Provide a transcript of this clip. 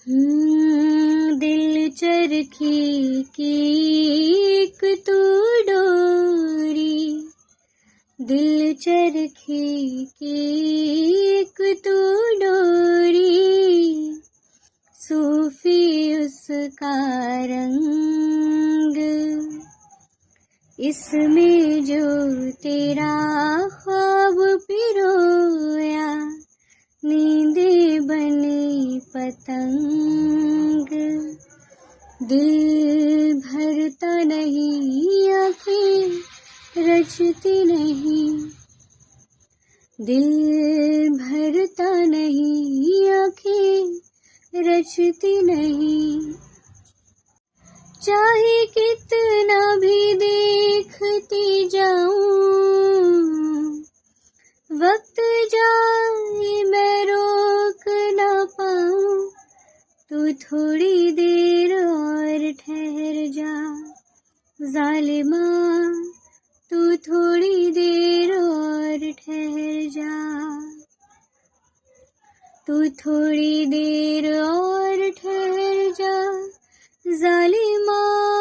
दिल चरखी की एक तू डोरी, दिल चरखी की एक तू डोरी, सूफी उसका रंग, इसमें जो तेरा ख्वाब पिरोया, नींदे बनी पतंग। दिल भरता नहीं, आँखें रचती नहीं, दिल भरता नहीं, आँखें रचती नहीं। चाहे कितना भी देखती जाऊं, वक्त जाए मैं रोक ना पाऊं। तू थोड़ी देर और ठहर जा जालिमा, तू थोड़ी देर और ठहर जा, तू थोड़ी देर और ठहर जा जालिमा।